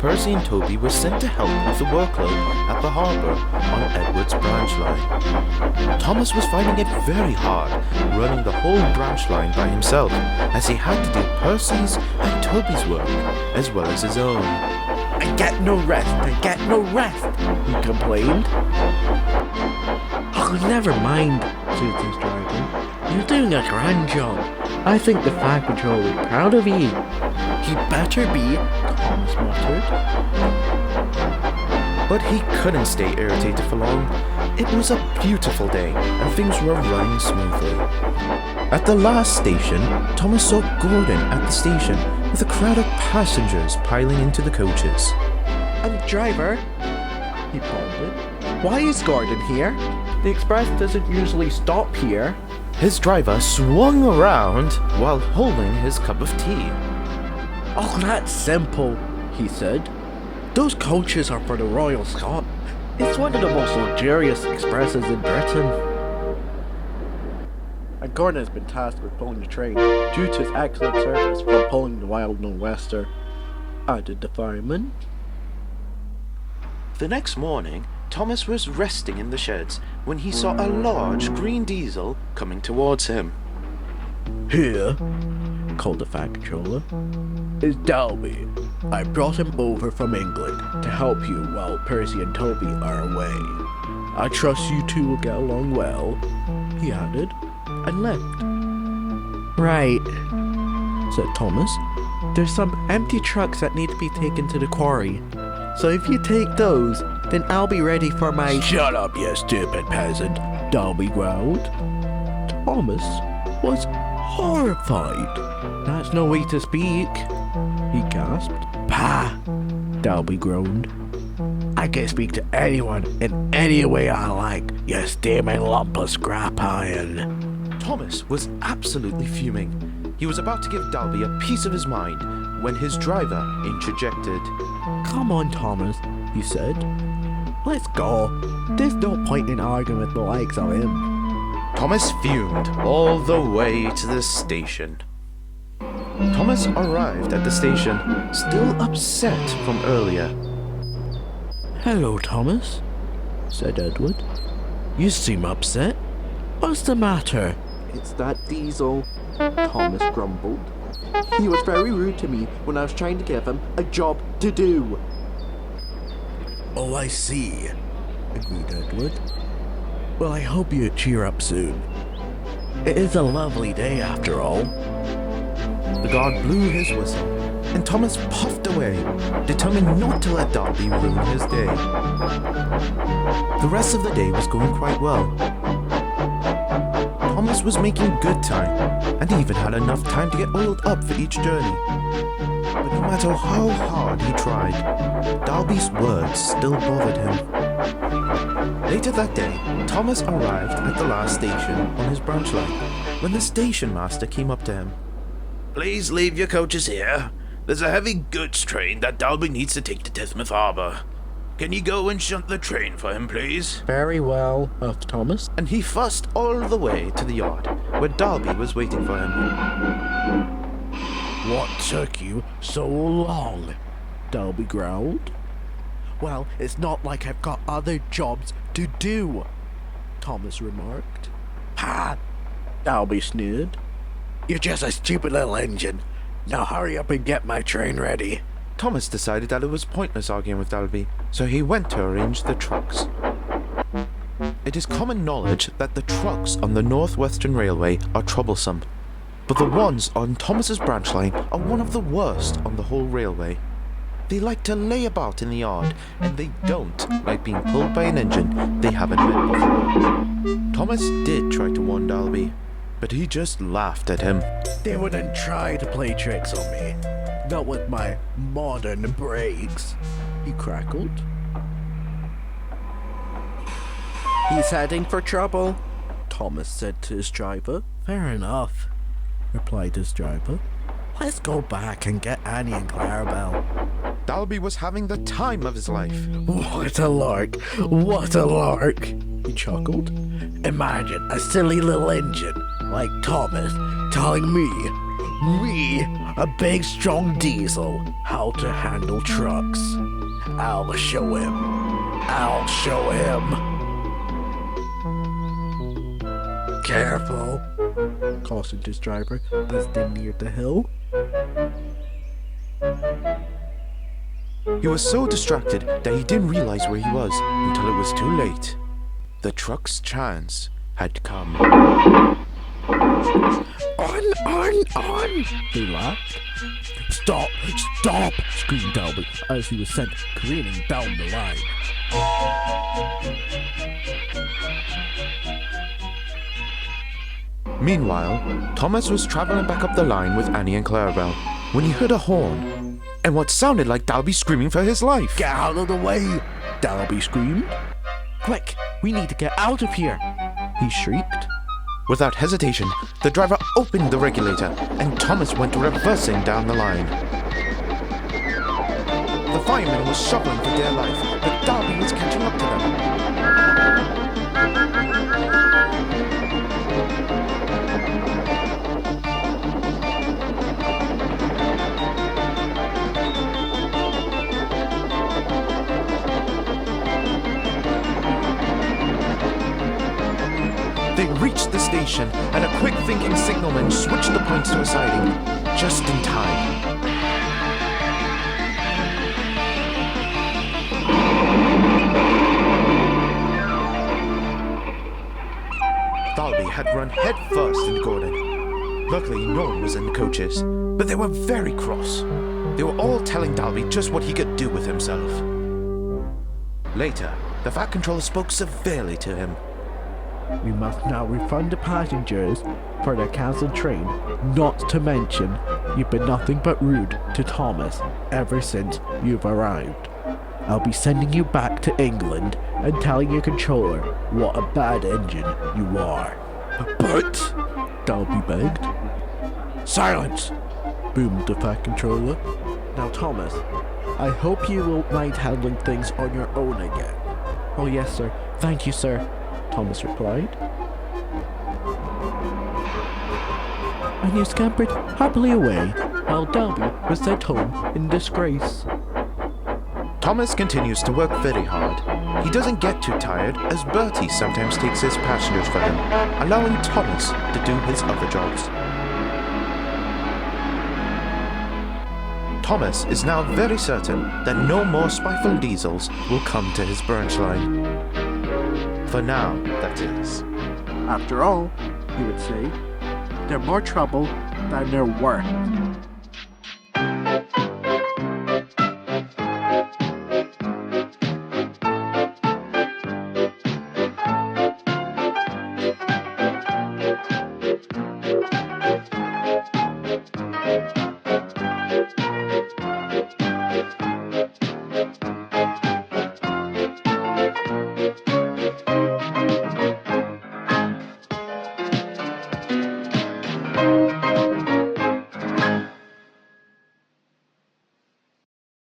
Percy and Toby were sent to help with the workload at the harbour on Edward's branch line. Thomas was finding it very hard running the whole branch line by himself, as he had to do Percy's and Toby's work as well as his own. I get no rest, he complained. Oh, never mind, said his driver. You're doing a grand job. I think the Fire Patrol is proud of you. He better be, Thomas muttered. But he couldn't stay irritated for long. It was a beautiful day, and things were running smoothly. At the last station, Thomas saw Gordon at the station, with a crowd of passengers piling into the coaches. Driver, he pondered. Why is Gordon here? The express doesn't usually stop here. His driver swung around while holding his cup of tea. Oh, that's simple, he said. Those coaches are for the Royal Scot. It's one of the most luxurious expresses in Britain. And Gordon has been tasked with pulling the train due to his excellent service from pulling the Wild Nor'Wester, added the fireman. The next morning, Thomas was resting in the sheds when he saw a large green diesel coming towards him. Here, called the Fire Patroller, is Dalby. I brought him over from England to help you while Percy and Toby are away. I trust you two will get along well, he added, and left. Right, said Thomas. There's some empty trucks that need to be taken to the quarry. So if you take those, then I'll be ready for my— Shut up, you stupid peasant, Dalby growled. Thomas was horrified. That's no way to speak, he gasped. Pah, Dalby groaned. I can speak to anyone in any way I like, you steaming lump of scrap iron. Thomas was absolutely fuming. He was about to give Dalby a piece of his mind when his driver interjected. Come on, Thomas, he said. Let's go. There's no point in arguing with the likes of him. Thomas fumed all the way to the station. Thomas arrived at the station, still upset from earlier. Hello, Thomas, said Edward. You seem upset. What's the matter? It's that diesel, Thomas grumbled. He was very rude to me when I was trying to give him a job to do. Oh, I see, agreed Edward. Well, I hope you cheer up soon. It is a lovely day after all. The guard blew his whistle, and Thomas puffed away, determined not to let Dalby ruin his day. The rest of the day was going quite well. Thomas was making good time, and he even had enough time to get oiled up for each journey. But no matter how hard he tried, Dalby's words still bothered him. Later that day, Thomas arrived at the last station on his branch line, when the station master came up to him. Please leave your coaches here. There's a heavy goods train that Dalby needs to take to Tithmouth Harbour. Can you go and shunt the train for him, please? Very well, Thomas. And he fussed all the way to the yard, where Dalby was waiting for him. What took you so long? Dalby growled. Well, it's not like I've got other jobs to do, Thomas remarked. Ha! Dalby sneered. You're just a stupid little engine. Now hurry up and get my train ready. Thomas decided that it was pointless arguing with Dalby, so he went to arrange the trucks. It is common knowledge that the trucks on the Northwestern Railway are troublesome, but the ones on Thomas's branch line are one of the worst on the whole railway. They like to lay about in the yard, and they don't like being pulled by an engine they haven't met before. Thomas did try to warn Dalby, but he just laughed at him. They wouldn't try to play tricks on me. Not with my modern brakes, he crackled. He's heading for trouble, Thomas said to his driver. Fair enough, replied his driver. Let's go back and get Annie and Clarabelle. Dalby was having the time of his life. What a lark! What a lark! He chuckled. Imagine a silly little engine like Thomas telling me, a big strong diesel, how to handle trucks. I'll show him. I'll show him. Careful, cautioned his driver as they neared the hill. He was so distracted that he didn't realize where he was until it was too late. The truck's chance had come. On! They laughed. Stop! Stop! Screamed Dalby as he was sent careening down the line. Meanwhile, Thomas was traveling back up the line with Annie and Clarabelle when he heard a horn and what sounded like Dalby screaming for his life. Get out of the way! Dalby screamed. Quick! We need to get out of here! He shrieked. Without hesitation, the driver opened the regulator and Thomas went reversing down the line. The firemen were shoveling for dear life, but Dalby was catching up to them. They reached the station, and a quick-thinking signalman switched the points to a siding, just in time. Dalby had run headfirst into Gordon. Luckily, no one was in the coaches, but they were very cross. They were all telling Dalby just what he could do with himself. Later, the Fat Controller spoke severely to him. We must now refund the passengers for their cancelled train, not to mention you've been nothing but rude to Thomas ever since you've arrived. I'll be sending you back to England and telling your controller what a bad engine you are. But Dalby begged. Silence! Boomed the Fat Controller. Now Thomas, I hope you won't mind handling things on your own again. Oh yes sir, thank you sir, Thomas replied. And he scampered happily away while Dalby was sent home in disgrace. Thomas continues to work very hard. He doesn't get too tired as Bertie sometimes takes his passengers for him, allowing Thomas to do his other jobs. Thomas is now very certain that no more Spiteful diesels will come to his branchline. For now, that is. After all, he would say, they're more trouble than they're worth.